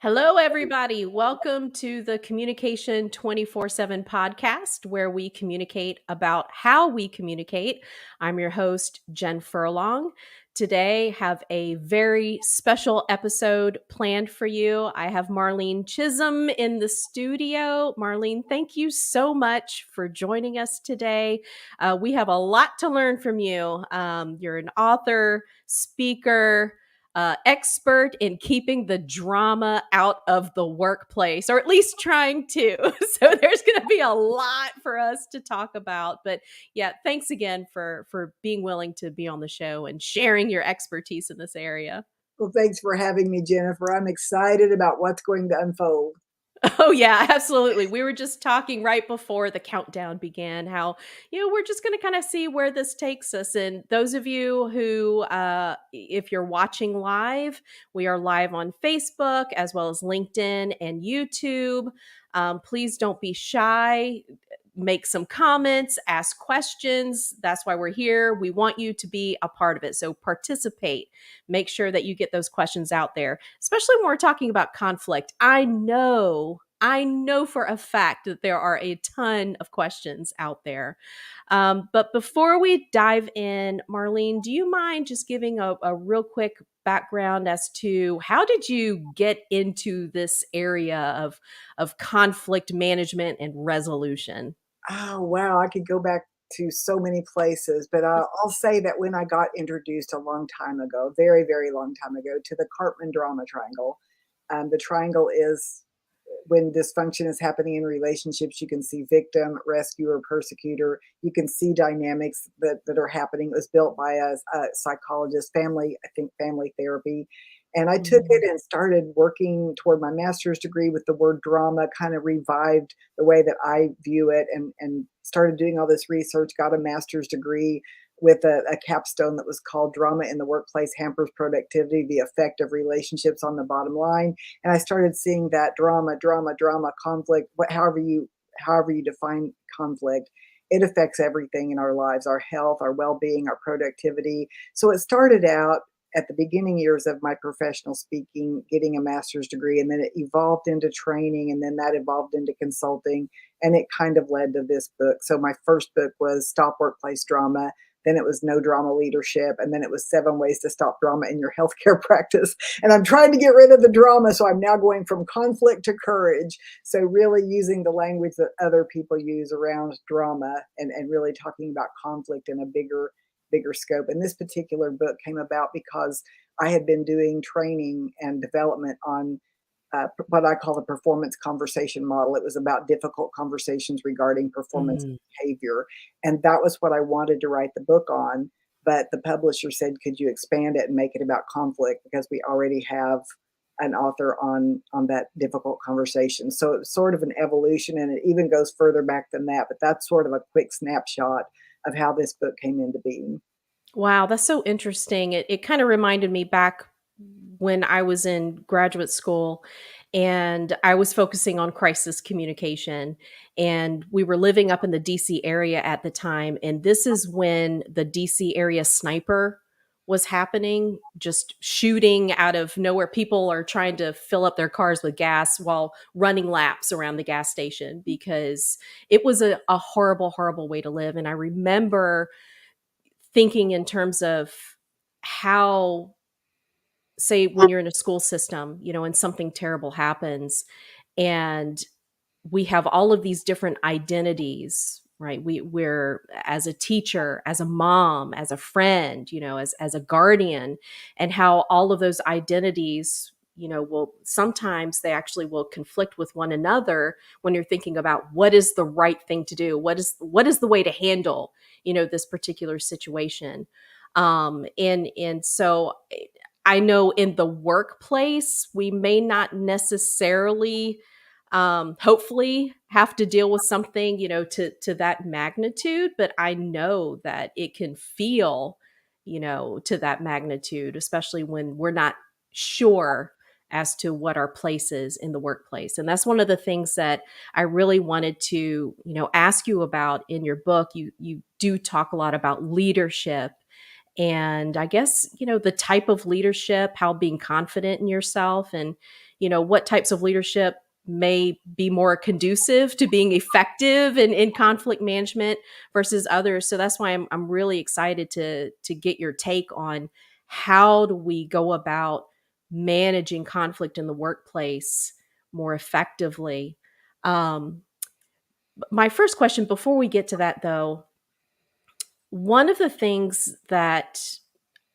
Hello, everybody. Welcome to the Communication 24/7 podcast, where we communicate about how we communicate. I'm your host, Jen Furlong. Today, have a very special episode planned for you. I have Marlene Chism in the studio. Marlene, thank you so much for joining us today. We have a lot to learn from you. You're an author, speaker, expert in keeping the drama out of the workplace, or at least trying to. So there's going to be a lot for us to talk about. But yeah, thanks again for being willing to be on the show and sharing your expertise in this area. Well, thanks for having me, Jennifer. I'm excited about what's going to unfold. Oh, yeah, absolutely. We were just talking right before the countdown began how, we're just going to kind of see where this takes us. And those of you who, if you're watching live, we are live on Facebook as well as LinkedIn and YouTube. Please don't be shy. Make some comments, ask questions. That's why we're here. We want you to be a part of it. So participate. Make sure that you get those questions out there, especially when we're talking about conflict. I know for a fact that there are a ton of questions out there. But before we dive in, Marlene, do you mind just giving a real quick background as to how did you get into this area of conflict management and resolution? Oh, wow. I could go back to so many places, but I'll say that when I got introduced a long time ago, very, very long time ago, to the Cartman drama triangle, the triangle is when dysfunction is happening in relationships, you can see victim, rescuer, persecutor. You can see dynamics that are happening. It was built by a psychologist, I think family therapy. And I took it and started working toward my master's degree with the word drama, kind of revived the way that I view it, and started doing all this research, got a master's degree with a capstone that was called Drama in the Workplace Hampers Productivity, the Effect of Relationships on the Bottom Line. And I started seeing that drama, conflict, however you define conflict, it affects everything in our lives, our health, our well-being, our productivity. So it started out at the beginning years of my professional speaking, getting a master's degree, and then it evolved into training, and then that evolved into consulting, and it kind of led to this book. So my first book was Stop Workplace Drama. Then it was No Drama Leadership. And then it was 7 Ways to Stop Drama in Your Healthcare Practice. And I'm trying to get rid of the drama. So I'm now going from conflict to courage. So really using the language that other people use around drama and really talking about conflict in a bigger scope. And this particular book came about because I had been doing training and development on what I call the performance conversation model. It was about difficult conversations regarding performance behavior. And that was what I wanted to write the book on. But the publisher said, could you expand it and make it about conflict? Because we already have an author on that difficult conversation. So it's sort of an evolution, and it even goes further back than that. But that's sort of a quick snapshot of how this book came into being. Wow, that's so interesting. It kind of reminded me back when I was in graduate school and I was focusing on crisis communication. And we were living up in the DC area at the time. And this is when the DC area sniper was happening, just shooting out of nowhere. People are trying to fill up their cars with gas while running laps around the gas station because it was a horrible, horrible way to live. And I remember thinking in terms of how, say, when you're in a school system, and something terrible happens, and we have all of these different identities, right? We're as a teacher, as a mom, as a friend, as a guardian, and how all of those identities, will sometimes they actually will conflict with one another when you're thinking about what is the right thing to do, what is the way to handle, this particular situation. And so I know in the workplace, we may not necessarily, hopefully, have to deal with something, to that magnitude, but I know that it can feel, to that magnitude, especially when we're not sure as to what our place is in the workplace. And that's one of the things that I really wanted to, ask you about in your book. You do talk a lot about leadership, and I guess, the type of leadership, how being confident in yourself. And, what types of leadership may be more conducive to being effective in conflict management versus others. So that's why I'm really excited to get your take on how do we go about managing conflict in the workplace more effectively. Um, my first question before we get to that, though, one of the things that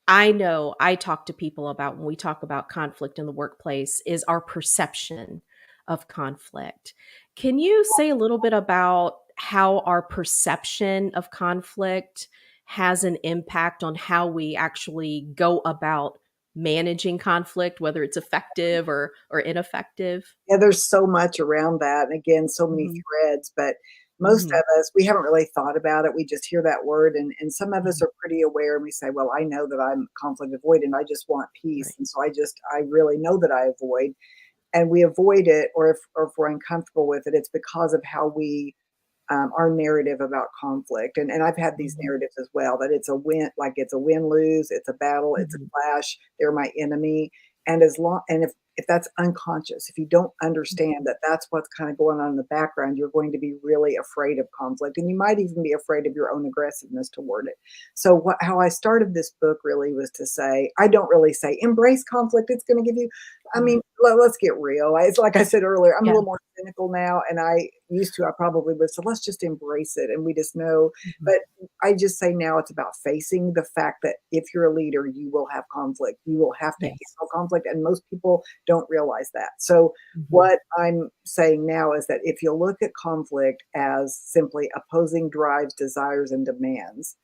I know I talk to people about when we talk about conflict in the workplace is our perception of conflict. Can you say a little bit about how our perception of conflict has an impact on how we actually go about managing conflict, whether it's effective or ineffective? Yeah, there's so much around that, and again, so many Mhm. threads, but most Mhm. of us, we haven't really thought about it. We just hear that word, and some of us Mhm. are pretty aware, and we say, "Well, I know that I'm conflict avoidant. I just want peace, Right. and so I really know that I avoid." And we avoid it, or if we're uncomfortable with it, it's because of how we our narrative about conflict. And I've had these Mhm. narratives as well, that it's a win, like it's a win lose, it's a battle, it's a Mhm. clash, they're my enemy. And as long, and if that's unconscious, if you don't understand Mhm. that that's what's kind of going on in the background, you're going to be really afraid of conflict, and you might even be afraid of your own aggressiveness toward it. So how I started this book really was to say, I don't really say embrace conflict, it's going to give you, I Yeah. mean, let's get real. It's like I said earlier, I'm a Yeah. little more cynical now, and I used to, I probably would. So let's just embrace it, and we just know. Mhm. But I just say now it's about facing the fact that if you're a leader, you will have conflict. You will have to Yes. handle conflict, and most people don't realize that. So Mhm. what I'm saying now is that if you look at conflict as simply opposing drives, desires, and demands,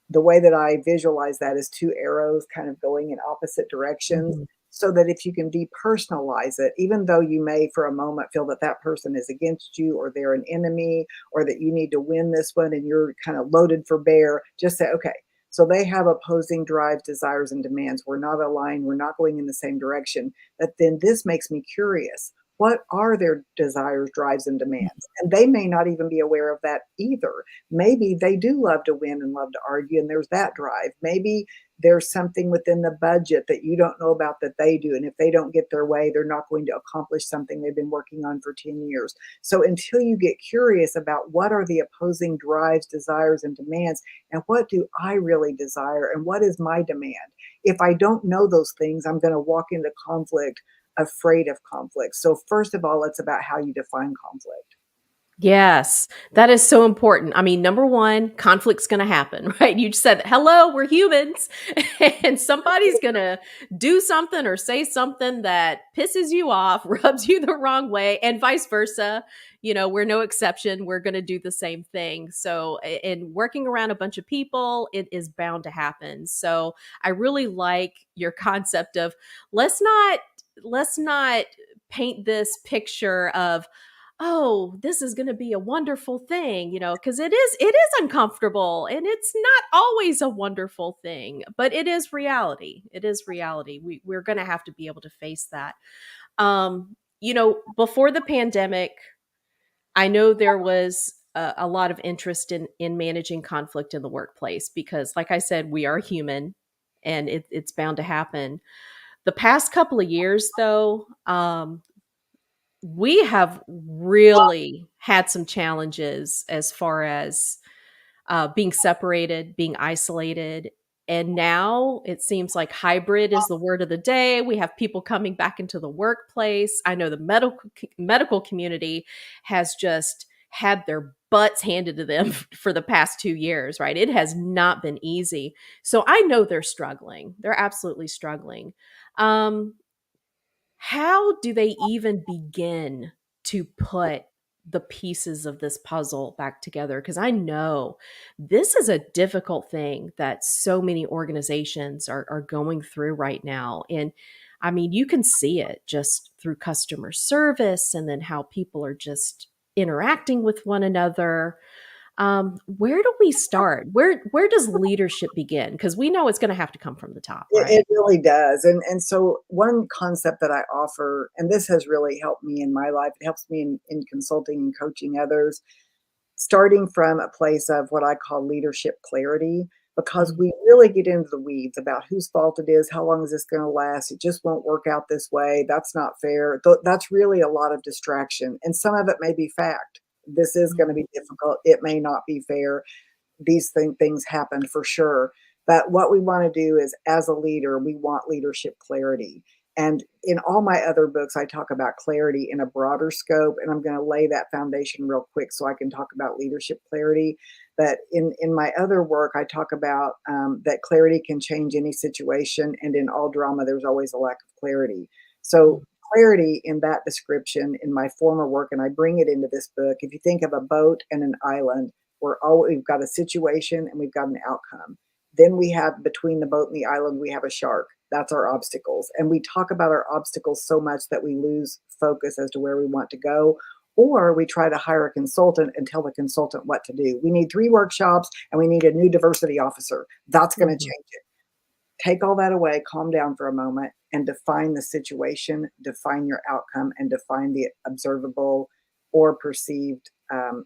the way that I visualize that is two arrows kind of going in opposite directions, Mhm. so that if you can depersonalize it, even though you may for a moment feel that that person is against you or they're an enemy or that you need to win this one and you're kind of loaded for bear, just say, okay, so they have opposing drives, desires, and demands. We're not aligned. We're not going in the same direction. But then this makes me curious. What are their desires, drives, and demands? And they may not even be aware of that either. Maybe they do love to win and love to argue, and there's that drive. Maybe there's something within the budget that you don't know about that they do. And if they don't get their way, they're not going to accomplish something they've been working on for 10 years. So until you get curious about what are the opposing drives, desires, and demands, and what do I really desire, and what is my demand? If I don't know those things, I'm going to walk into conflict afraid of conflict. So, first of all, it's about how you define conflict. Yes, that is so important. I mean, number one, conflict's going to happen, right? You just said, hello, we're humans, and somebody's going to do something or say something that pisses you off, rubs you the wrong way, and vice versa. We're no exception. We're going to do the same thing. So, in working around a bunch of people, it is bound to happen. So, I really like your concept of let's not let's not paint this picture of, oh, this is going to be a wonderful thing, because it is uncomfortable and it's not always a wonderful thing, but it is reality. It is reality. We're going to have to be able to face that. Before the pandemic, I know there was a lot of interest in managing conflict in the workplace because, like I said, we are human and it's bound to happen. The past couple of years, though, we have really had some challenges as far as being separated, being isolated. And now it seems like hybrid is the word of the day. We have people coming back into the workplace. I know the medical community has just had their butts handed to them for the past 2 years, right? It has not been easy. So I know they're struggling. They're absolutely struggling. Um, how do they even begin to put the pieces of this puzzle back together? Because I know this is a difficult thing that so many organizations are going through right now. And I mean, you can see it just through customer service and then how people are just interacting with one another. Where do we start? Where does leadership begin? Because we know it's going to have to come from the top, It right? really does. And so one concept that I offer, and this has really helped me in my life, it helps me in consulting and coaching others, starting from a place of what I call leadership clarity. because Mhm. we really get into the weeds about whose fault it is, how long is this going to last? It just won't work out this way. That's not fair. That's really a lot of distraction. And some of it may be fact. This is going to Mhm. be difficult. It may not be fair. These things happen for sure. But what we want to do is, as a leader, we want leadership clarity. And in all my other books, I talk about clarity in a broader scope. And I'm going to lay that foundation real quick so I can talk about leadership clarity. But in my other work, I talk about that clarity can change any situation. And in all drama, there's always a lack of clarity. So, clarity in that description in my former work, and I bring it into this book. If you think of a boat and an island, we've got a situation and we've got an outcome. Then we have between the boat and the island, we have a shark. That's our obstacles. And we talk about our obstacles so much that we lose focus as to where we want to go. Or we try to hire a consultant and tell the consultant what to do. We need 3 workshops and we need a new diversity officer. That's going to Mhm. change it. Take all that away, calm down for a moment, and define the situation, define your outcome, and define the observable or perceived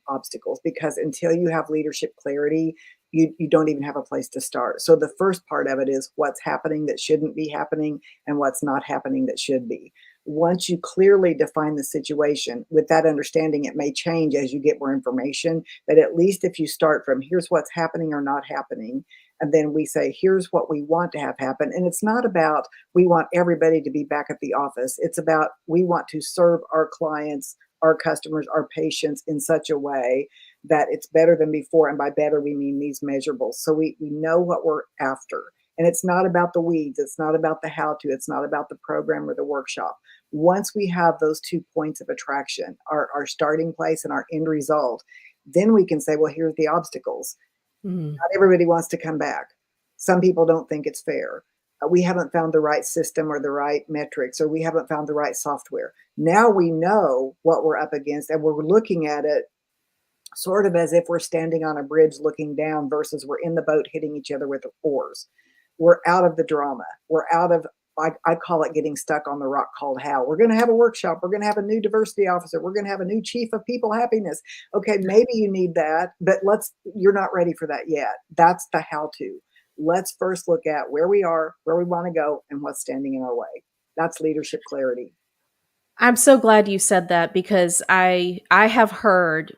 obstacles. Because until you have leadership clarity, you don't even have a place to start. So the first part of it is what's happening that shouldn't be happening and what's not happening that should be. Once you clearly define the situation, with that understanding, it may change as you get more information. But at least if you start from here's what's happening or not happening, and then we say here's what we want to have happen, and it's not about we want everybody to be back at the office. It's about we want to serve our clients, our customers, our patients in such a way that it's better than before. And by better we mean these measurables, so we know what we're after. And it's not about the weeds, it's not about the how to, it's not about the program or the workshop. Once we have those 2 points of attraction, our starting place and our end result, then we can say, well, here's the obstacles. Mhm. Not everybody wants to come back. Some people don't think it's fair. We haven't found the right system or the right metrics, or we haven't found the right software. Now we know what we're up against, and we're looking at it sort of as if we're standing on a bridge looking down versus we're in the boat hitting each other with the oars. We're out of the drama. We're out of, I call it getting stuck on the rock called how. We're going to have a workshop. We're going to have a new diversity officer. We're going to have a new chief of people happiness. Okay, maybe you need that, but you're not ready for that yet. That's the how to. Let's first look at where we are, where we want to go, and what's standing in our way. That's leadership clarity. I'm so glad you said that because I have heard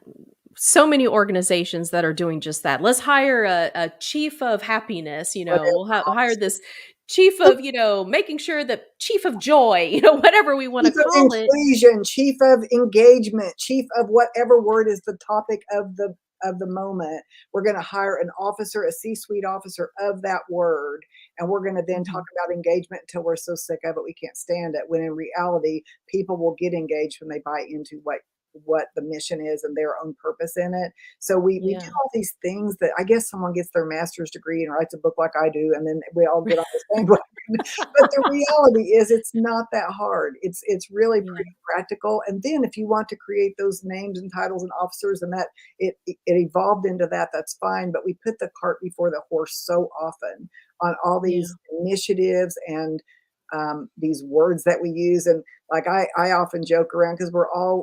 so many organizations that are doing just that. Let's hire a chief of happiness, Whatever. we'll hire this chief of, making sure that chief of joy, whatever we want to Chief of call it. inclusion, chief of engagement, chief of whatever word is the topic of the moment. We're going to hire an officer, a C-suite officer of that word, and we're going to then talk Mhm. about engagement until we're so sick of it we can't stand it. When in reality, people will get engaged when they buy into what the mission is and their own purpose in it. So we do Yeah. all these things that I guess someone gets their master's degree and writes a book like I do, and then we all get on the same book. But the reality is it's not that hard. It's really Yeah. pretty practical. And then if you want to create those names and titles and officers and that it evolved into that, that's fine. But we put the cart before the horse so often on all Yeah. these initiatives and these words that we use. And like I often joke around because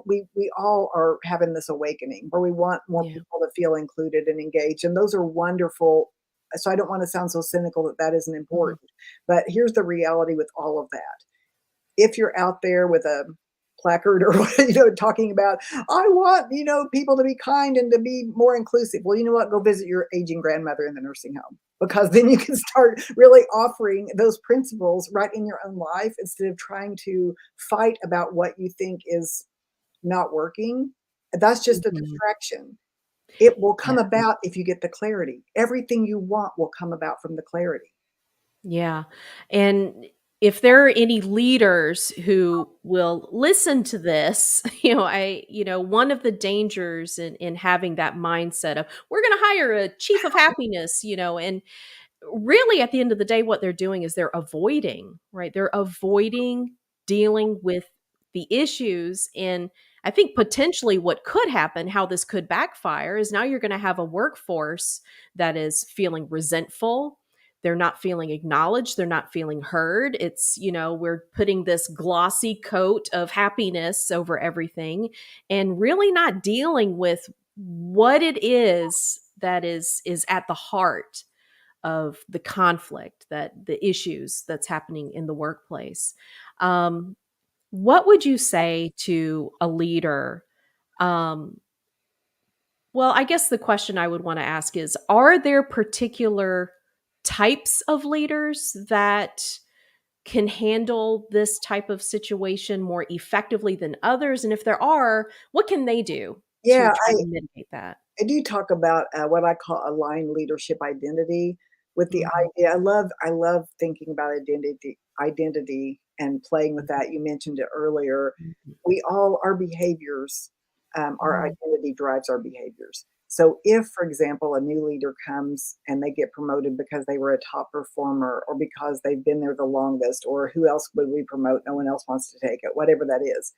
we all are having this awakening where we want more Yeah. people to feel included and engaged. And those are wonderful. So I don't want to sound so cynical that that isn't Mhm. important. But here's the reality with all of that. If you're out there with a placard or talking about I want people to be kind and to be more inclusive, well, you know what, go visit your aging grandmother in the nursing home, because then you can start really offering those principles right in your own life instead of trying to fight about what you think is not working. That's just a Mhm. distraction. It will Yeah. come about if you get the clarity. Everything you want will come about from the clarity. Yeah. And if there are any leaders who will listen to this, one of the dangers in having that mindset of we're going to hire a chief of happiness, and really at the end of the day what they're doing is they're avoiding, right? They're avoiding dealing with the issues. And I think potentially what could happen, how this could backfire, is now you're going to have a workforce that is feeling resentful. They're not feeling acknowledged, they're not feeling heard. It's, we're putting this glossy coat of happiness over everything and really not dealing with what it is that is at the heart of the conflict, that the issues that's happening in the workplace. Um, what would you say to a leader? Um, well, I guess the question I would want to ask is, are there particular types of leaders that can handle this type of situation more effectively than others? And if there are, what can they do to Yeah, try to mitigate that? I do talk about, what I call aligned leadership identity with the Mhm, idea I love thinking about identity and playing with that. You mentioned it earlier. mhm, We all our behaviors, our mhm, identity drives our behaviors. So if, for example, a new leader comes and they get promoted because they were a top performer or because they've been there the longest, or who else would we promote? No one else wants to take it, whatever that is.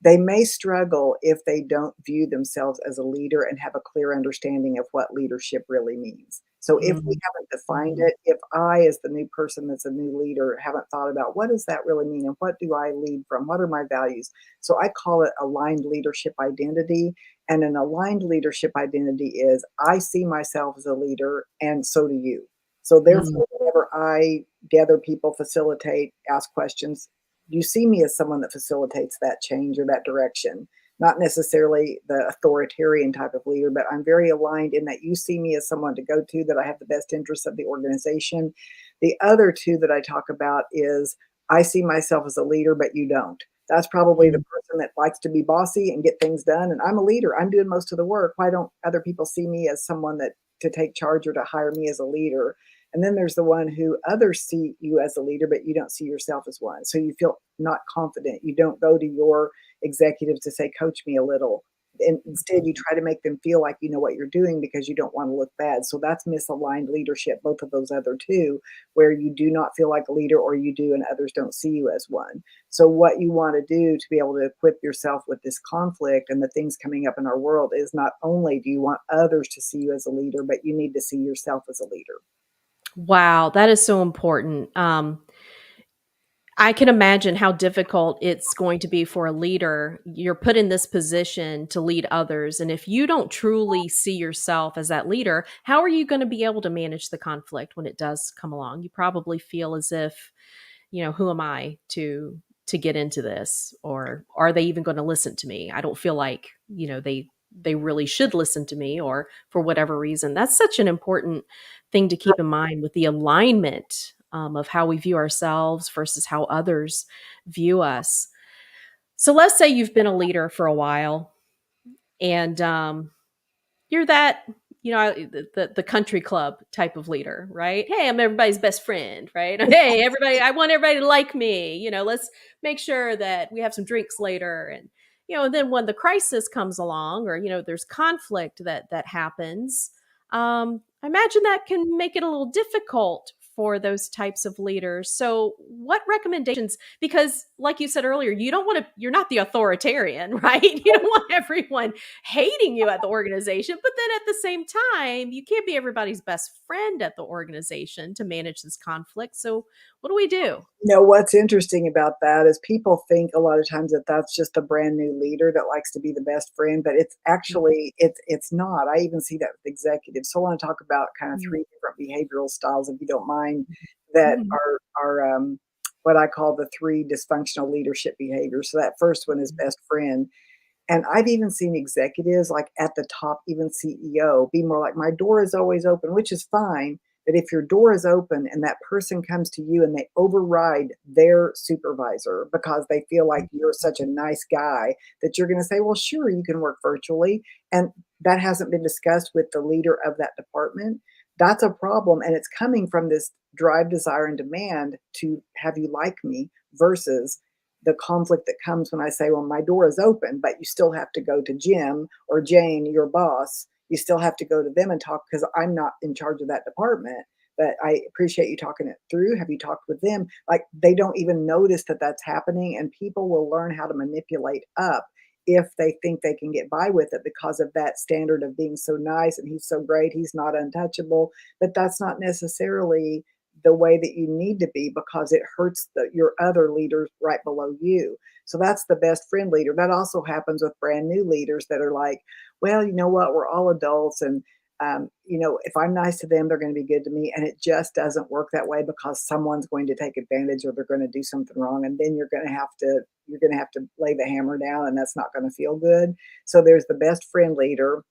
They may struggle if they don't view themselves as a leader and have a clear understanding of what leadership really means. So if we mhm, haven't defined mhm, it, if I, as the new person that's a new leader, haven't thought about what does that really mean and what do I lead from? What are my values? So I call it aligned leadership identity. And an aligned leadership identity is I see myself as a leader and so do you. So mhm, therefore, whenever I gather people, facilitate, ask questions, you see me as someone that facilitates that change or that direction, not necessarily the authoritarian type of leader, but I'm very aligned in that you see me as someone to go to, that I have the best interests of the organization. The other two that I talk about is I see myself as a leader, but you don't. That's probably the mhm, person that likes to be bossy and get things done. And I'm a leader. I'm doing most of the work. Why don't other people see me as someone that to take charge or to hire me as a leader? And then there's the one who others see you as a leader, but you don't see yourself as one. So you feel not confident. You don't go to your executives to say, coach me a little. And instead, you try to make them feel like you know what you're doing because you don't want to look bad. So that's misaligned leadership, both of those other two, where you do not feel like a leader or you do and others don't see you as one. So, what you want to do to be able to equip yourself with this conflict and the things coming up in our world is not only do you want others to see you as a leader, but you need to see yourself as a leader. wow, that is so important. I can imagine how difficult it's going to be for a leader. You're put in this position to lead others. And if you don't truly see yourself as that leader, how are you going to be able to manage the conflict when it does come along? You probably feel as if, who am I to get into this? Or are they even going to listen to me? I don't feel like, they really should listen to me, or for whatever reason. That's such an important thing to keep in mind with the alignment of how we view ourselves versus how others view us. So let's say you've been a leader for a while, and you're that, the country club type of leader, right? Hey, I'm everybody's best friend, right? Hey, everybody, I want everybody to like me. Let's make sure that we have some drinks later. And then when the crisis comes along, or there's conflict that happens, I imagine that can make it a little difficult for those types of leaders. So what recommendations, because like you said earlier, you're not the authoritarian, right? You don't want everyone hating you at the organization, but then at the same time, you can't be everybody's best friend at the organization to manage this conflict. So, what do we do? What's interesting about that is people think a lot of times that that's just a brand new leader that likes to be the best friend, but it's actually it's not. I even see that with executives. So I want to talk about kind of Mhm, three different behavioral styles, if you don't mind, that mhm, are what I call the three dysfunctional leadership behaviors. So that first one is mhm, best friend. And I've even seen executives, like, at the top, even CEO, be more like, "My door is always open," which is fine, but if your door is open and that person comes to you and they override their supervisor because they feel like you're such a nice guy that you're gonna say, "Well, sure, you can work virtually," and that hasn't been discussed with the leader of that department, that's a problem, and it's coming from this drive, desire, and demand to have you like me versus the conflict that comes when I say, well, my door is open, but you still have to go to Jim or Jane, your boss. You still have to go to them and talk because I'm not in charge of that department. But I appreciate you talking it through. Have you talked with them? Like, they don't even notice that that's happening, and people will learn how to manipulate up if they think they can get by with it because of that standard of being so nice and he's so great, he's not untouchable. But that's not necessarily the way that you need to be because it hurts your other leaders right below you. So that's the best friend leader. That also happens with brand new leaders that are like, well, you know what? We're all adults and If I'm nice to them, they're going to be good to me. And it just doesn't work that way because someone's going to take advantage or they're going to do something wrong. And then you're going to have to lay the hammer down, and that's not going to feel good. So there's the best friend leader,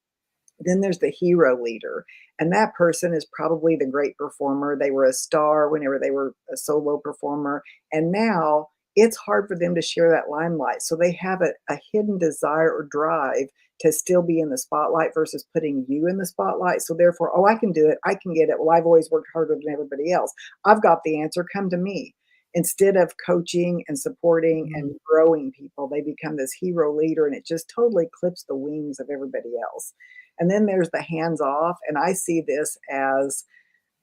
then there's the hero leader, and that person is probably the great performer. They were a star whenever they were a solo performer, and now it's hard for them to share that limelight. So they have a hidden desire or drive to still be in the spotlight versus putting you in the spotlight. So therefore, oh, I can do it. I can get it. Well, I've always worked harder than everybody else. I've got the answer. Come to me. Instead of coaching and supporting and Mhm. growing people, they become this hero leader, and it just totally clips the wings of everybody else. And then there's the hands off. And I see this as,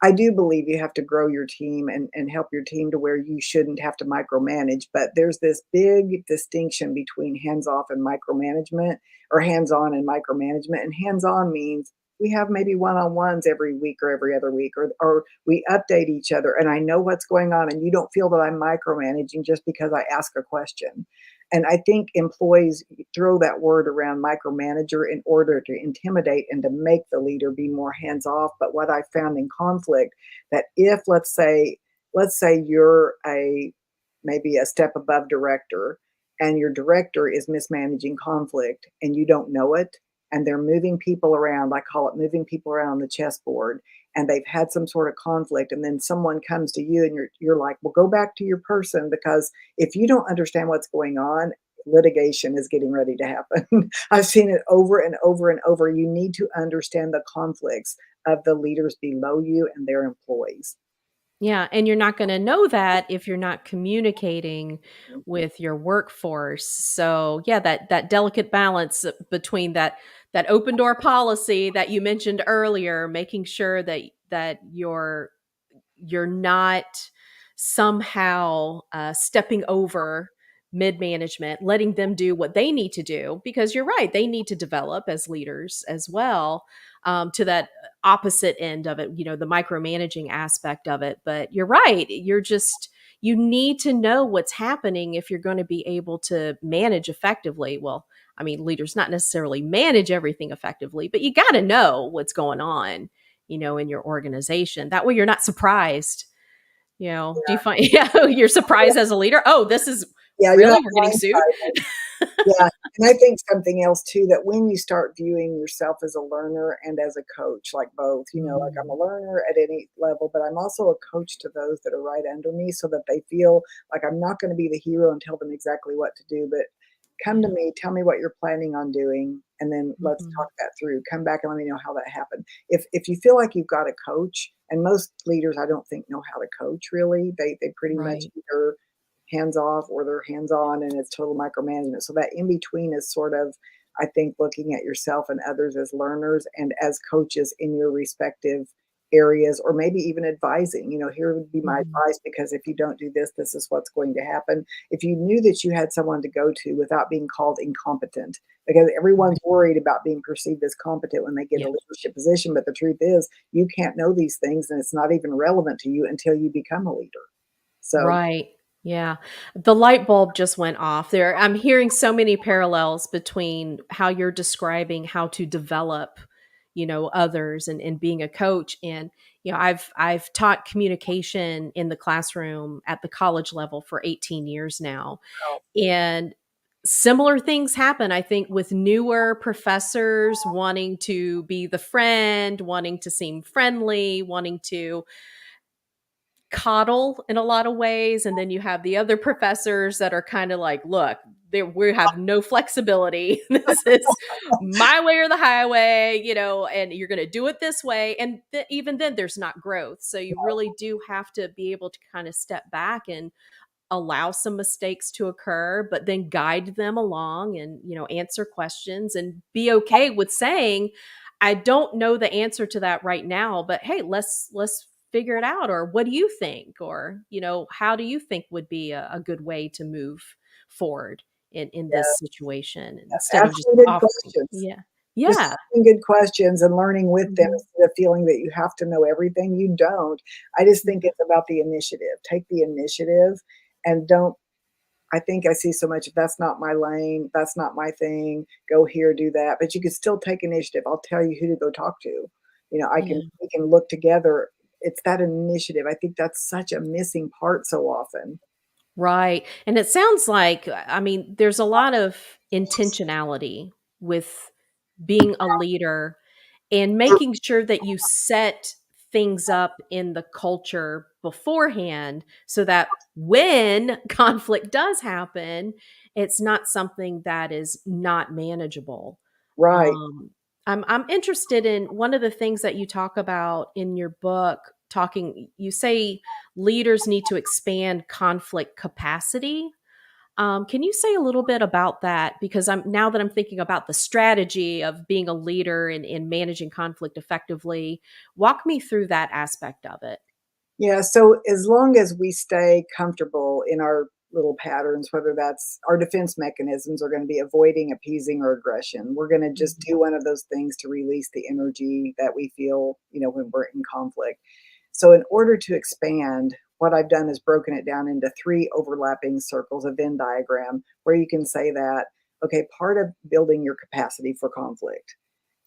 I do believe you have to grow your team and help your team to where you shouldn't have to micromanage. But there's this big distinction between hands off and micromanagement, or hands on and micromanagement. And hands on means we have maybe one on ones every week or every other week, or we update each other and I know what's going on and you don't feel that I'm micromanaging just because I ask a question. And I think employees throw that word around micromanager in order to intimidate and to make the leader be more hands off. But what I found in conflict, that if let's say you're a maybe a step above director, and your director is mismanaging conflict and you don't know it, and they're moving people around, I call it moving people around on the chessboard, and they've had some sort of conflict, and then someone comes to you and you're like, well, go back to your person, because if you don't understand what's going on, litigation is getting ready to happen. I've seen it over and over and over. You need to understand the conflicts of the leaders below you and their employees. Yeah, and you're not gonna know that if you're not communicating with your workforce. So, yeah, that delicate balance between that open door policy that you mentioned earlier, making sure that you're not somehow stepping over mid management, letting them do what they need to do, because you're right, they need to develop as leaders as well, to that opposite end of it, the micromanaging aspect of it. But you're right, you need to know what's happening if you're going to be able to manage effectively. Well, I mean, leaders not necessarily manage everything effectively, but you got to know what's going on, in your organization. That way you're not surprised. Do you find, yeah, you're surprised as a leader? Oh, this is Yeah, you're not really, we're getting sued? blindsided. Yeah, and I think something else too, that when you start viewing yourself as a learner and as a coach, like both, like I'm a Mm, learner at any level, but I'm also a coach to those that are right under me, so that they feel like I'm not going to be the hero and tell them exactly what to do, but come to yeah. me, tell me what you're planning on doing, and then let's talk Mhm. that through. Come back and let me know how that happened. If you feel like you've got a coach, and most leaders I don't think know how to coach really, they pretty much Right. either hands off or they're hands on and it's total micromanagement. So that in between is sort of, I think, looking at yourself and others as learners and as coaches in your respective areas, or maybe even advising, here would be my Mhm. advice, because if you don't do this, this is what's going to happen. If you knew that you had someone to go to without being called incompetent, because everyone's Right. worried about being perceived as competent when they get Yeah. a leadership position. But the truth is, you can't know these things, and it's not even relevant to you until you become a leader. So, Right. Yeah. The light bulb just went off there. I'm hearing so many parallels between how you're describing how to develop, others, and being a coach. And, I've taught communication in the classroom at the college level for 18 years now. And similar things happen, I think, with newer professors wanting to be the friend, wanting to seem friendly, wanting to coddle in a lot of ways. And then you have the other professors that are kind of like, look, we have no flexibility. This is my way or the highway, and you're going to do it this way. And even then, there's not growth. So you really do have to be able to kind of step back and allow some mistakes to occur, but then guide them along and, answer questions and be okay with saying, I don't know the answer to that right now, but hey, let's figure it out. Or what do you think? Or, how do you think would be a good way to move forward in yeah. this situation Yes, instead of just asking good offering? questions. Yeah. Just Yeah. asking good questions and learning with them Mhm. instead of feeling that you have to know everything. You don't. I just think Yeah. it's about the initiative. Take the initiative, and don't, I think I see so much, that's not my lane, that's not my thing, go here, do that. But you can still take initiative. I'll tell you who to go talk to. I can Yeah. we can look together. It's that initiative. I think that's such a missing part so often. Right. And it sounds like, I mean, there's a lot of intentionality with being a leader and making sure that you set things up in the culture beforehand so that when conflict does happen, it's not something that is not manageable. Right. Um, I'm interested in one of the things that you talk about in your book. You say leaders need to expand conflict capacity. Can you say a little bit about that? Because now that I'm thinking about the strategy of being a leader and managing conflict effectively, walk me through that aspect of it. Yeah, so as long as we stay comfortable in our little patterns, whether that's our defense mechanisms are going to be avoiding, appeasing, or aggression, we're going to just Mhm. do one of those things to release the energy that we feel, when we're in conflict. So, in order to expand, what I've done is broken it down into three overlapping circles, a Venn diagram, where you can say that, okay, part of building your capacity for conflict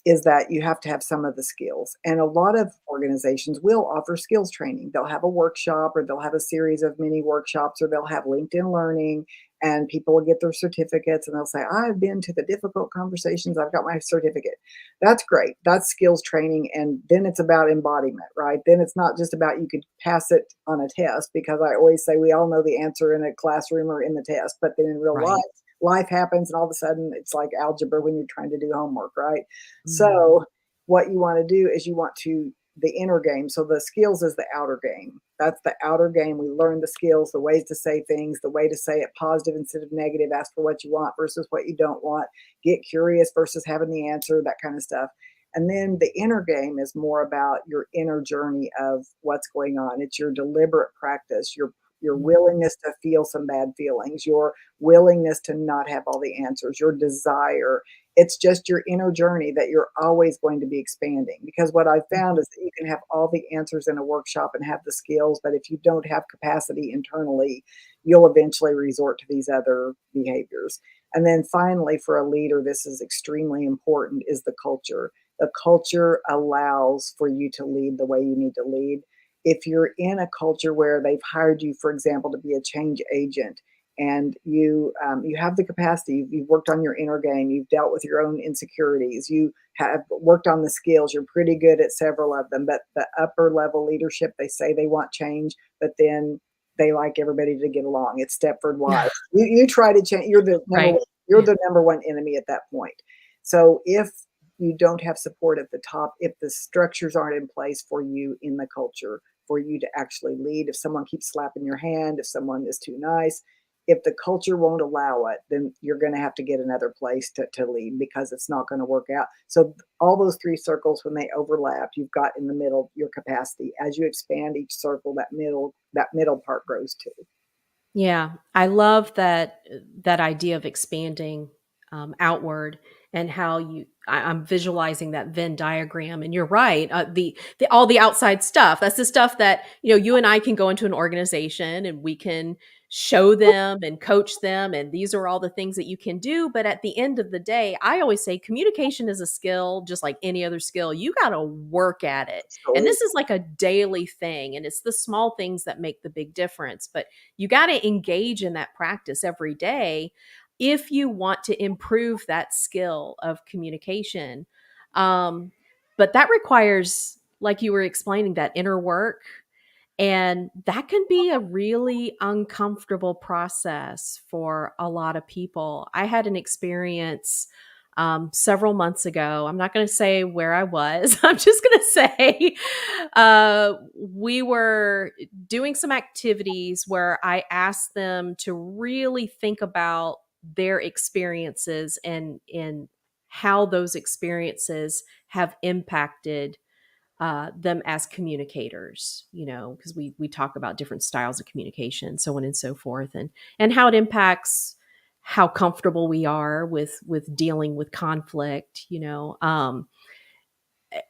is that you have to have some of the skills. And a lot of organizations will offer skills training. They'll have a workshop or they'll have a series of mini workshops or they'll have LinkedIn Learning and people will get their certificates and they'll say, I've been to the difficult conversations, I've got my certificate. That's great. That's skills training. And then it's about embodiment, right? Then it's not just about you could pass it on a test because I always say we all know the answer in a classroom or in the test, but then in real Right. life happens and all of a sudden it's like algebra when you're trying to do homework, right? Mhm. So what you want to do is you want to the inner game. So the skills is the outer game. That's the outer game. We learn the skills, the ways to say things, the way to say it positive instead of negative, ask for what you want versus what you don't want, get curious versus having the answer, that kind of stuff. And then the inner game is more about your inner journey of what's going on. It's your deliberate practice, your Mhm. willingness to feel some bad feelings, your willingness to not have all the answers, your desire. It's just your inner journey that you're always going to be expanding. Because what I've found Mhm. is that you can have all the answers in a workshop and have the skills, but if you don't have capacity internally, you'll eventually resort to these other behaviors. And then finally, for a leader, this is extremely important is the culture. The culture allows for you to lead the way you need to lead. If you're in a culture where they've hired you, for example, to be a change agent, and you have the capacity, you've worked on your inner game, you've dealt with your own insecurities, you have worked on the skills, you're pretty good at several of them, but the upper level leadership, they say they want change, but then they like everybody to get along. It's Stepford Wives. You try to change, Right. you're the number one enemy at that point. So if you don't have support at the top, if the structures aren't in place for you in the culture for you to actually lead, if someone keeps slapping your hand, if someone is too nice, if the culture won't allow it, then you're going to have to get another place to lead because it's not going to work out. So all those three circles, when they overlap, you've got in the middle your capacity. As you expand each circle, that middle part grows too. Yeah, I love that idea of expanding outward and how I'm visualizing that Venn diagram. And you're right, the all the outside stuff. That's the stuff that you and I can go into an organization and we can show them and coach them, and these are all the things that you can do. But at the end of the day, I always say communication is a skill, just like any other skill. You got to work at it, and Absolutely. this is like a daily thing, and it's the small things that make the big difference. But you got to engage in that practice every day if you want to improve that skill of communication. Um, but that requires, like you were explaining, that inner work. And that can be a really uncomfortable process for a lot of people. I had an experience several months ago. I'm not going to say where I was. I'm just going to say we were doing some activities where I asked them to really think about their experiences and how those experiences have impacted them as communicators, because we talk about different styles of communication, so on and so forth, and how it impacts how comfortable we are with dealing with conflict,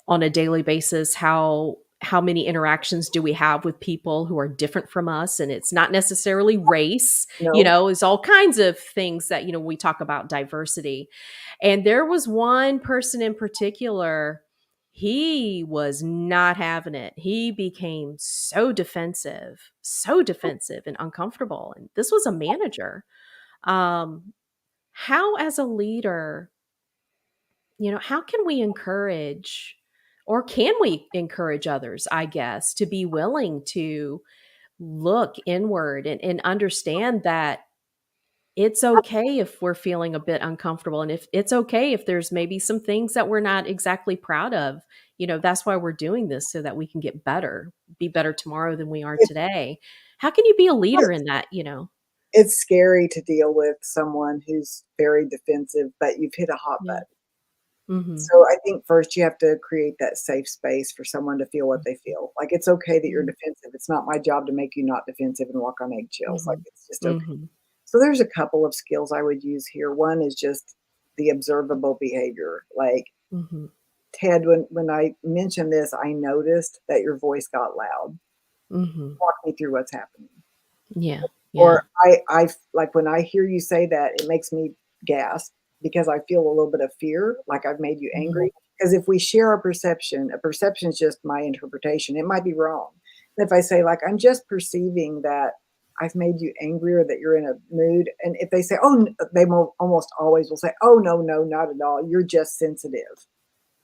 on a daily basis. How many interactions do we have with people who are different from us? And it's not necessarily race, No. it's all kinds of things that we talk about diversity. And there was one person in particular. he was not having it. He became so defensive and uncomfortable. And this was a manager. Um, how, as a leader, how can we encourage, or can we encourage others, I guess, to be willing to look inward and understand that it's okay if we're feeling a bit uncomfortable, and if it's okay if there's maybe some things that we're not exactly proud of. That's why we're doing this, so that we can get better, be better tomorrow than we are It's today. How can you be a leader in that? it's scary to deal with someone who's very defensive, but you've hit a hot Yeah. button. Mhm. So I think first you have to create that safe space for someone to feel what they feel. Like, it's okay that you're Mhm. defensive. It's not my job to make you not defensive and walk on eggshells. Like, Mhm. it's just okay. Mhm. So there's a couple of skills I would use here. One is just the observable behavior. Like, Mhm. Ted, when I mentioned this, I noticed that your voice got loud. Mhm. Walk me through what's happening. Yeah. Or Yeah. I like, when I hear you say that, it makes me gasp because I feel a little bit of fear, like I've made you Mhm. angry. Because if we share a perception is just my interpretation. It might be wrong. And if I say, like, I'm just perceiving that I've made you angry or that you're in a mood, and if they say, oh, they almost always will say, oh, no, no, not at all. You're just sensitive.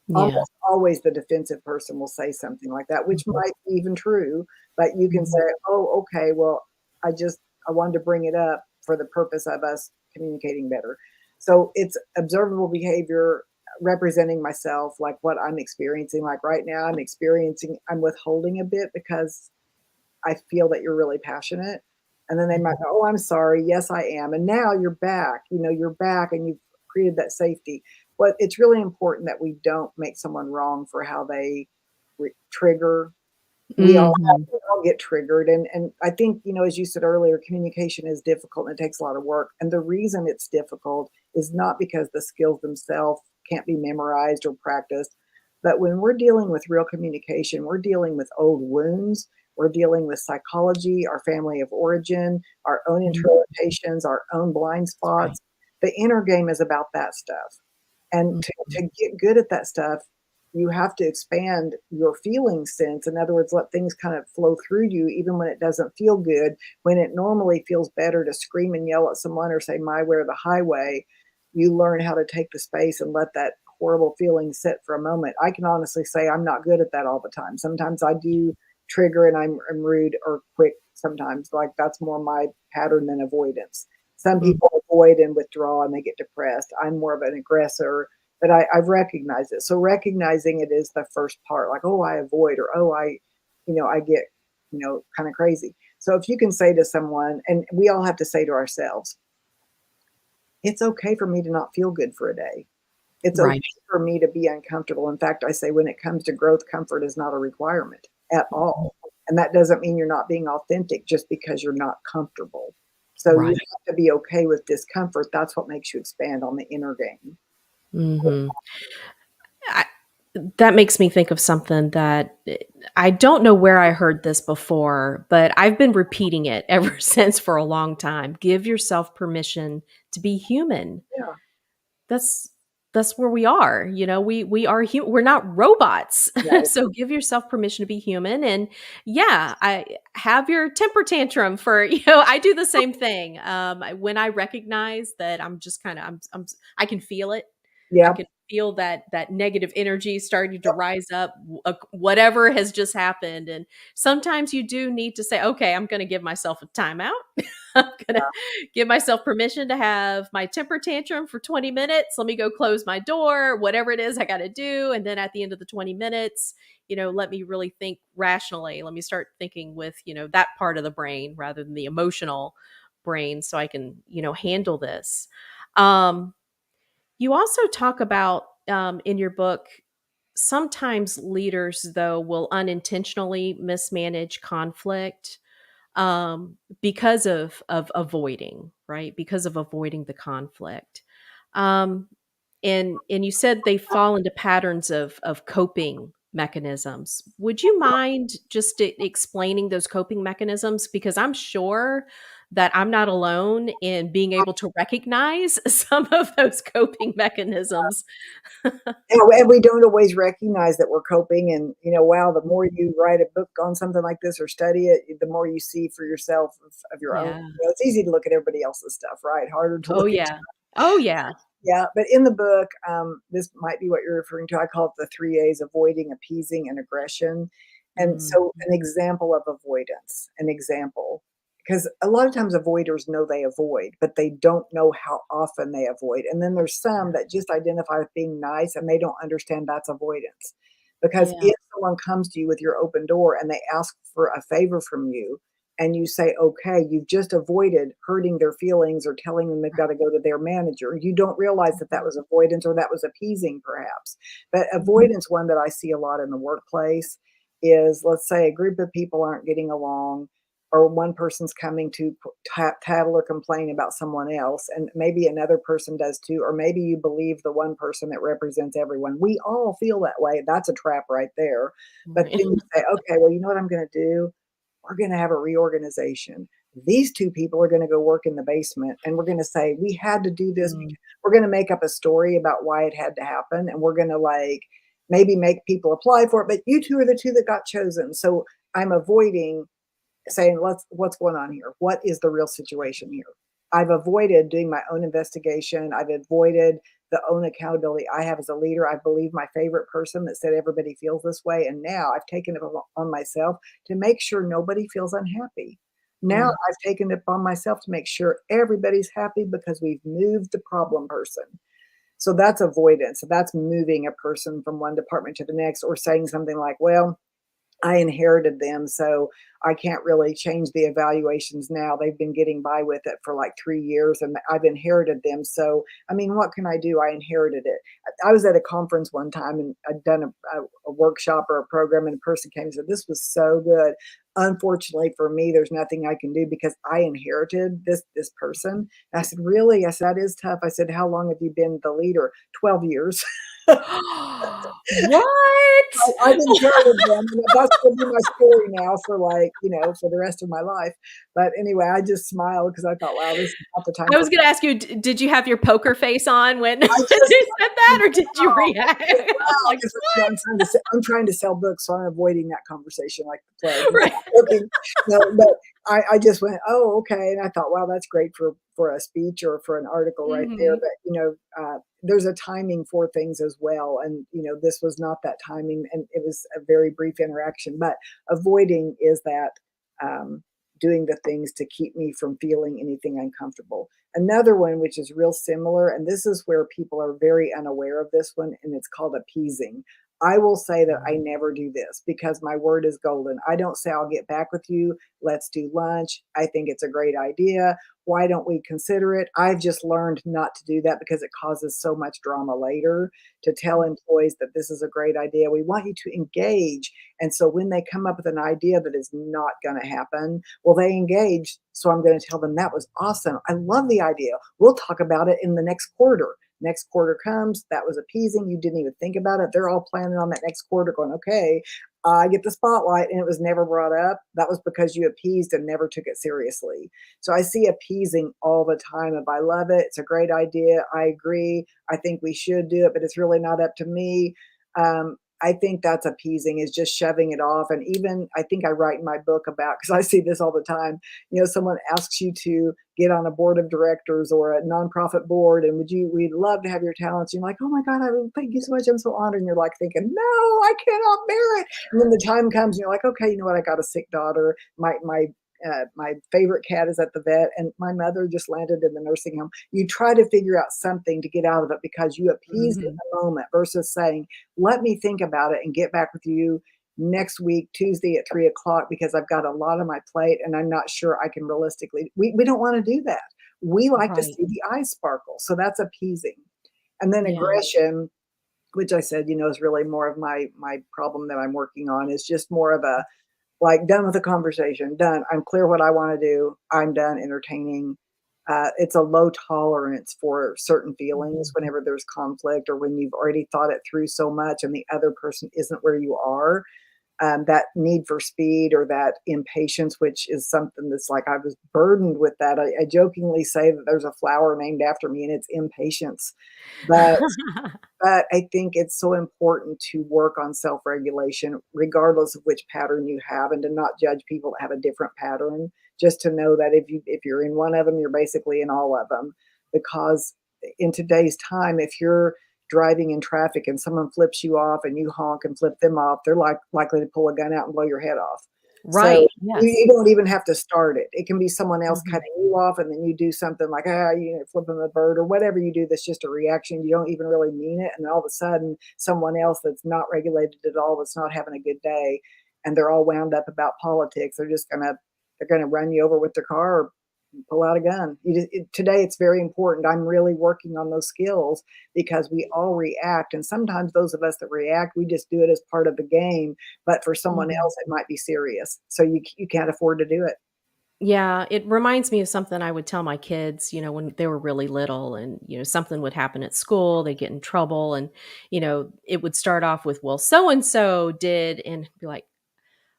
Yeah. Almost always the defensive person will say something like that, which Mhm. might be even true, but you can say, Mhm. "Oh, okay, well, I wanted to bring it up for the purpose of us communicating better." So it's observable behavior representing myself, like what I'm experiencing. Like right now, I'm withholding a bit because I feel that you're really passionate. And then they might Mhm. go, "Oh, I'm sorry. Yes, I am." And now you're back. You're back and you've created that safety. But it's really important that we don't make someone wrong for how they trigger. Mhm. We all get triggered. And I think, as you said earlier, communication is difficult and it takes a lot of work. And the reason it's difficult is not because the skills themselves can't be memorized or practiced, but when we're dealing with real communication, we're dealing with old wounds, we're dealing with psychology, our family of origin, our own Mhm. interpretations, our own blind That's right. spots. The inner game is about that stuff. And Mhm. to get good at that stuff, you have to expand your feeling sense. In other words, let things kind of flow through you, even when it doesn't feel good. When it normally feels better to scream and yell at someone or say, my way or the highway, you learn how to take the space and let that horrible feeling sit for a moment. I can honestly say I'm not good at that all the time. Sometimes I do trigger and I'm rude or quick sometimes. Like, that's more my pattern than avoidance. Some Mhm. people avoid and withdraw and they get depressed. I'm more of an aggressor, but I've recognized it. So recognizing it is the first part. Like, oh, I avoid, or oh, I get, kind of crazy. So if you can say to someone, and we all have to say to ourselves, it's okay for me to not feel good for a day. It's okay Right. for me to be uncomfortable. In fact, I say when it comes to growth, comfort is not a requirement at Mhm. all. And that doesn't mean you're not being authentic just because you're not comfortable. So you Right. have to be okay with discomfort. That's what makes you expand on the inner game. Mhm. I That makes me think of something that I don't know where I heard this before, but I've been repeating it ever since for a long time. Give yourself permission to be human. Yeah. That's that's where we are. We are we're not robots. Right. So give yourself permission to be human. And yeah, I have your temper tantrum for, I do the same thing. When I recognize that I'm just kind of I can feel it. I Yep. can feel that negative energy starting to rise up, whatever has just happened. And sometimes you do need to say, okay, I'm going to give myself a timeout. I'm going to give myself permission to have my temper tantrum for 20 minutes. Let me go close my door, whatever it is I got to do. And then at the end of the 20 minutes, let me really think rationally. Let me start thinking with, that part of the brain rather than the emotional brain, so I can, handle this. Um, you also talk about, in your book, sometimes leaders, though, will unintentionally mismanage conflict, because of avoiding, right? Because of avoiding the conflict. Um, and you said they fall into patterns of coping mechanisms. Would you mind just explaining those coping mechanisms? Because I'm sure that I'm not alone in being able to recognize some of those coping mechanisms. And we don't always recognize that we're coping. And, wow, the more Mhm. you write a book on something like this or study it, the more you see for yourself of your own. Yeah. It's easy to look at everybody else's stuff, right? Harder to Oh, look at. yeah. Oh, yeah. Yeah, but in the book, this might be what you're referring to. I call it the three A's: avoiding, appeasing, and aggression. And Mm. so, an example of avoidance, an example, because a lot of times avoiders know they avoid, but they don't know how often they avoid. And then there's some that just identify with being nice and they don't understand that's avoidance. Because Yeah. if someone comes to you with your open door and they ask for a favor from you, and you say, okay, you've just avoided hurting their feelings or telling them they've got to go to their manager. You don't realize that that Mhm. was avoidance or that was appeasing, perhaps. But Mhm. avoidance, one that I see a lot in the workplace, is, let's say a group of people aren't getting along, or one person's coming to tattle or complain about someone else, and maybe another person does too, or maybe you believe the one person that represents everyone. We all feel that way. That's a trap right there. But Right. then you say, okay, well, you know what I'm going to do? We're going to have a reorganization. These two people are going to go work in the basement, and we're going to say, we had to do this. Mm. We're going to make up a story about why it had to happen. And we're going to like maybe make people apply for it. But you two are the two that got chosen. So I'm avoiding saying, what's going on here? What is the real situation here? I've avoided doing my own investigation. I've avoided the own accountability I have as a leader. I believe my favorite person that said everybody feels this way. And now I've taken it on myself to make sure nobody feels unhappy. Now Mm. I've taken it upon myself to make sure everybody's happy because we've moved the problem person. So that's avoidance. So that's moving a person from one department to the next, or saying something like, well, I inherited them, so I can't really change the evaluations now. They've been getting by with it for like 3 years, and I've inherited them, so, I mean, what can I do? I inherited it. I was at a conference one time, and I'd done a workshop or a program, and a person came and said, "This was so good. Unfortunately for me, there's nothing I can do because I inherited this person." And I said, "Really?" I said, "That is tough." I said, "How long have you been the leader?" 12 years. What? I've inherited them, and that's gonna be my story now for, like, for the rest of my life. But anyway, I just smiled because I thought, "Wow, this is not the time I for." was gonna ask you, did you have your poker face on when I when just they said that, or did you react? I'm wow, like, because "What?" I'm trying to sell books, so I'm avoiding that conversation like the plague. No, Right. I'm joking. No, but I just went, "Oh, okay," and I thought, "Wow, that's great for a speech or for an article right there." Mhm. But, there's a timing for things as well, and, this was not that timing, and it was a very brief interaction. But avoiding is that, um, doing the things to keep me from feeling anything uncomfortable. Another one, which is real similar, and this is where people are very unaware of this one, and it's called appeasing. I will say that I never do this because my word is golden. I don't say, I'll get back with you. Let's do lunch. I think it's a great idea. Why don't we consider it? I've just learned not to do that because it causes so much drama later, to tell employees that this is a great idea. We want you to engage. And so when they come up with an idea that is not going to happen, well, they engaged. So I'm going to tell them that was awesome. I love the idea. We'll talk about it in the next quarter. Next quarter comes. That was appeasing. You didn't even think about it. They're all planning on that next quarter going, okay, I get the spotlight, and it was never brought up. That was because you appeased and never took it seriously. So I see appeasing all the time. If I love it, it's a great idea. I agree. I think we should do it, but it's really not up to me. I think that's appeasing, is just shoving it off. And even I think I write in my book about, because I see this all the time, someone asks you to get on a board of directors or a nonprofit board, and we'd love to have your talents. You're like, oh my God, thank you so much. I'm so honored. And you're like thinking, no, I cannot bear it. And then the time comes and you're like, okay, you know what? I got a sick daughter. My favorite cat is at the vet, and my mother just landed in the nursing home. You try to figure out something to get out of it because you appeased in Mhm. the moment, versus saying, let me think about it and get back with you next week, Tuesday at 3 o'clock, because I've got a lot on my plate and I'm not sure I can realistically. We don't want to do that. We like to Right. see the eyes sparkle. So that's appeasing. And then Yeah. aggression, which I said, is really more of my problem that I'm working on, is just more of a, like, done with the conversation, done. I'm clear what I want to do. I'm done entertaining. It's a low tolerance for certain feelings Mhm. whenever there's conflict, or when you've already thought it through so much and the other person isn't where you are. that need for speed or that impatience, which is something that's like I was burdened with that. I jokingly say that there's a flower named after me and it's impatience. But I think it's so important to work on self-regulation regardless of which pattern you have and to not judge people that have a different pattern, just to know that if you're in one of them, you're basically in all of them. Because in today's time, if you're driving in traffic and someone flips you off and you honk and flip them off, they're likely to pull a gun out and blow your head off. So Right, you yes. don't even have to start it. It can be someone else Mhm. cutting you off, and then you do something like, flipping the bird or whatever you do that's just a reaction. You don't even really mean it. And all of a sudden, someone else that's not regulated at all, that's not having a good day, and they're all wound up about politics, they're gonna run you over with their car or pull out a gun. Today, it's very important. I'm really working on those skills because we all react. And sometimes those of us that react, we just do it as part of the game. But for someone Mhm. else, it might be serious. So you can't afford to do it. Yeah, it reminds me of something I would tell my kids, when they were really little and, something would happen at school, they'd get in trouble and, it would start off with, well, so and so did and be like,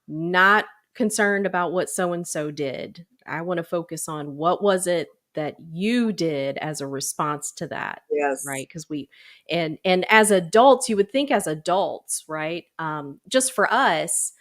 not concerned about what so and so did. I want to focus on what was it that you did as a response to that, Yes. right? Because and as adults, you would think as adults, right? Just for us,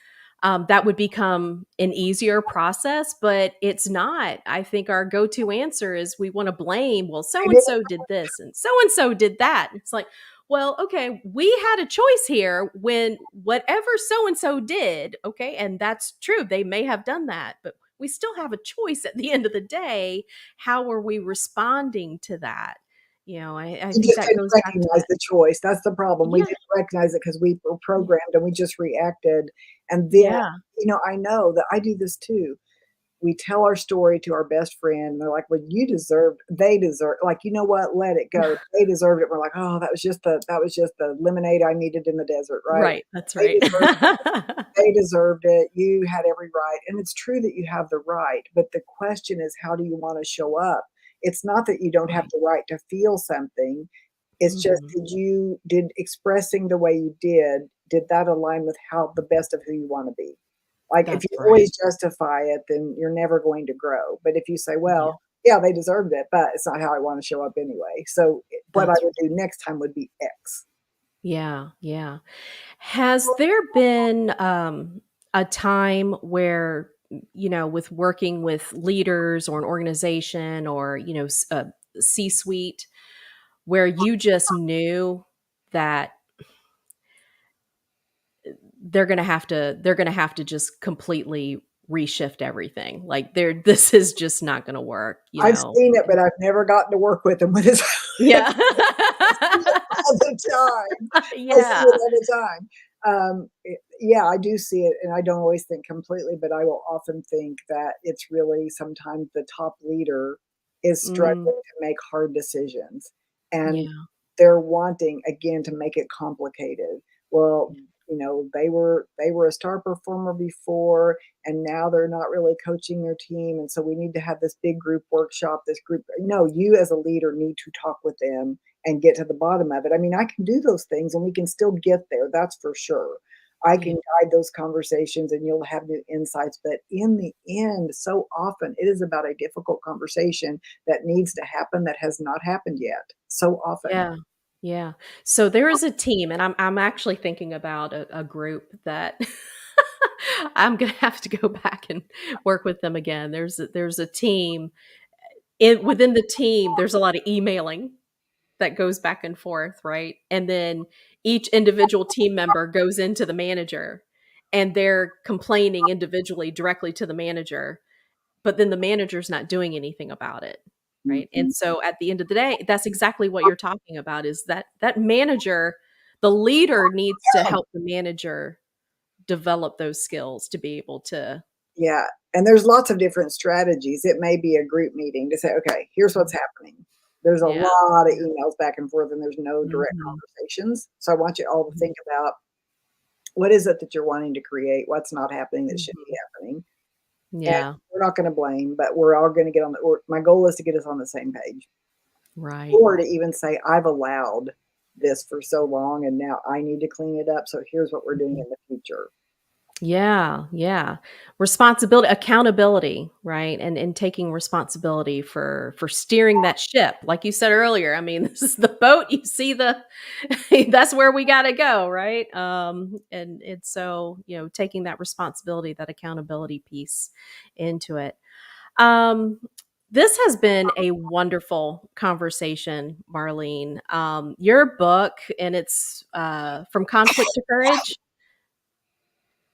that would become an easier process, but it's not. I think our go-to answer is we want to blame, well, so I and did. so did this and so did that. It's like, well, okay, we had a choice here when whatever so and so did, okay, and that's true. They may have done that, but we still have a choice at the end of the day. How are we responding to that? I We think just that couldn't goes back recognize to, the choice. That's the problem. We yeah, didn't recognize it because we were yeah, programmed and we just reacted. And then, yeah, I know that I do this too. We tell our story to our best friend, and they're like, "Well, they deserve, like, you know what? Let it go. They deserved it." We're like, "Oh, that was just the lemonade I needed in the desert, right? right. That's They right. deserved they deserved it. You had every right." And it's true that you have the right, but the question is, how do you want to show up? It's not that you don't have Right. the right to feel something. It's just, Hmm. did expressing the way you did that align with how the best of who you want to be? Like, if That's you right. always justify it, then you're never going to grow. But if you say, Yeah. "Well, yeah, they deserved it, but it's not how I wanna show up anyway. So, what I That's would do next time would be X." Yeah, yeah. Has there been a time where, with working with leaders or an organization or, a C suite, where you just knew that they're going to have to just completely reshift everything. Like this is just not going to work. I've seen it, but I've never gotten to work with them when it's Yeah. I see it all the time. I see Yeah. it all the time. Yeah, I do see it, and I don't always think completely, but I will often think that it's really sometimes the top leader is struggling Mm, to make hard decisions, and yeah. they're wanting, again, to make it complicated. Well, they were a star performer before, and now they're not really coaching their team, and so we need to have this big group workshop, this group. No, you as a leader need to talk with them and get to the bottom of it. I mean, I can do those things and we can still get there, that's for sure. I Yeah. can guide those conversations and you'll have new insights, but in the end, so often it is about a difficult conversation that needs to happen that has not happened yet, so often. Yeah. Yeah. So there is a team, and I'm actually thinking about a group that I'm gonna have to go back and work with them again. There's a team. Within the team, there's a lot of emailing that goes back and forth, right? And then each individual team member goes into the manager and they're complaining individually directly to the manager, but then the manager's not doing anything about it, right? And Mhm. so at the end of the day, that's exactly what you're talking about, is that manager, the leader needs to Yeah. help the manager develop those skills to be able to. Yeah, and there's lots of different strategies. It may be a group meeting to say, "Okay, here's what's happening." There's a Yeah. lot of Yeah. emails back and forth, and there's no direct Mhm. conversations. So I want you all to Mhm. think about what is it that you're wanting to create? What's not happening that should be Mhm. happening? And Yeah. we're not gonna blame, but we're all gonna get on the or my goal is to get us on the same page. Right. Or to even say, "I've allowed this for so long, and now I need to clean it up, so here's what we're doing Mhm. in the future." Yeah, yeah. Responsibility, accountability, right? And taking responsibility for steering that ship. Like you said earlier, I mean, this is the boat, you see the that's where we got to go, right? And it's so, taking that responsibility, that accountability piece into it. Um this has been a wonderful conversation, Marlene. Your book, and it's From Conflict to Courage.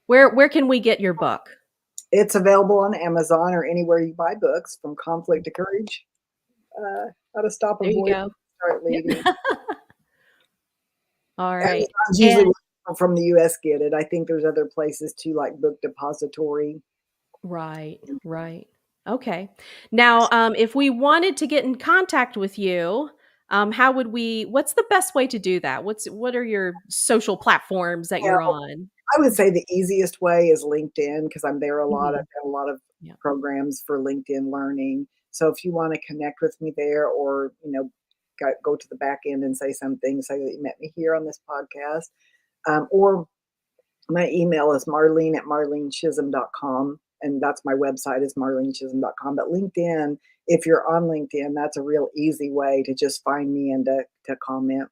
Where can we get your book? It's available on Amazon or anywhere you buy books, From Conflict to Courage. How to Stop There you Avoiding, go. Start Yep. Leading. All right. Amazon's usually And where people from the US get it. I think there's other places too, like Book Depository. right, right. Okay. Now, if we wanted to get in contact with you, how would what's the best way to do that? What are your social platforms that Yeah, you're on? I would say the easiest way is LinkedIn because I'm there a lot. I've Mhm. got a lot of Yeah. programs for LinkedIn Learning. So if you want to connect with me there, or go to the back end and say something, say that you met me here on this podcast, or my email is marlene@marlenechism.com, and that's my website is marlenechism.com. But LinkedIn, if you're on LinkedIn, that's a real easy way to just find me and to comment.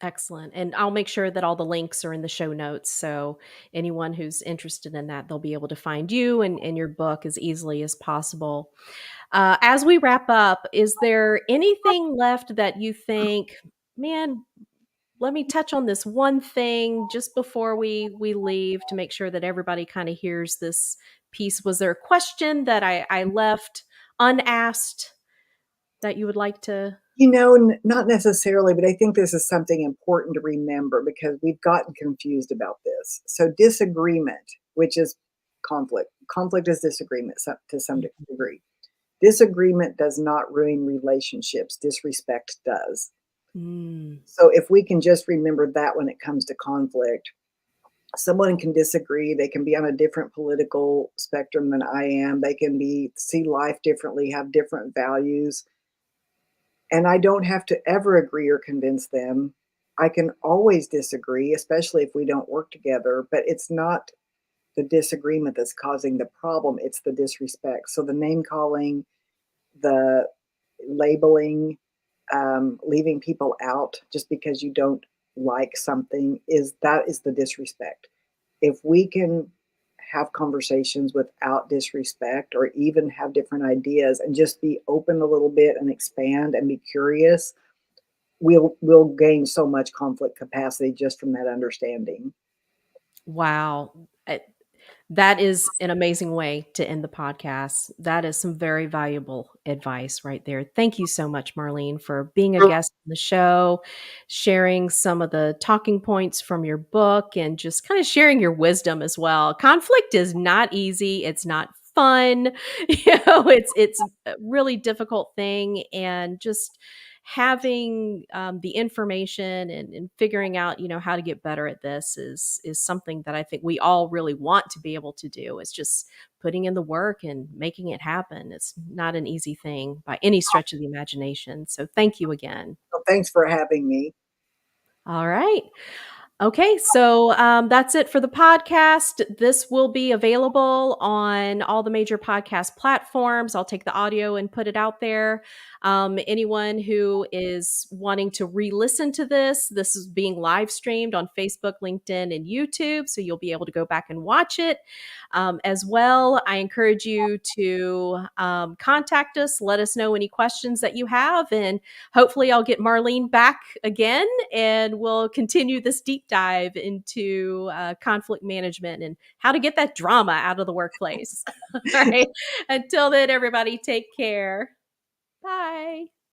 Excellent. And I'll make sure that all the links are in the show notes. So anyone who's interested in that, they'll be able to find you and your book as easily as possible. As we wrap up, is there anything left that you think, man, let me touch on this one thing just before we leave to make sure that everybody kind of hears this piece? Was there a question that I left unasked that you would like to? Not necessarily, but I think this is something important to remember because we've gotten confused about this. So, disagreement, which is conflict is disagreement to some degree. Disagreement does not ruin relationships, disrespect does. Mm, So, if we can just remember that when it comes to conflict, someone can disagree. They can be on a different political spectrum than I am. They can see life differently, have different values, and I don't have to ever agree or convince them. I can always disagree, especially if we don't work together, but it's not the disagreement that's causing the problem, it's the disrespect. So the name calling, the labeling, leaving people out just because you don't like something is the disrespect. If we can have conversations without disrespect or even have different ideas and just be open a little bit and expand and be curious, we'll gain so much conflict capacity just from that understanding. wow. That is an amazing way to end the podcast. That is some very valuable advice right there. Thank you so much, Marlene, for being a guest on the show, sharing some of the talking points from your book, and just kind of sharing your wisdom as well. Conflict is not easy. It's not fun. It's a really difficult thing, and just having the information and figuring out how to get better at this is something that I think we all really want to be able to do. It's just putting in the work and making it happen. It's not an easy thing by any stretch of the imagination. So thank you again. So thanks for having me. All right. Okay, so that's it for the podcast. This will be available on all the major podcast platforms. I'll take the audio and put it out there. Anyone who is wanting to re listen to this is being live streamed on Facebook, LinkedIn, and YouTube. So you'll be able to go back and watch it as well. I encourage you to contact us, let us know any questions that you have, and hopefully I'll get Marlene back again and we'll continue this deep dive into conflict management and how to get that drama out of the workplace. All right. Until then, everybody, take care. Bye.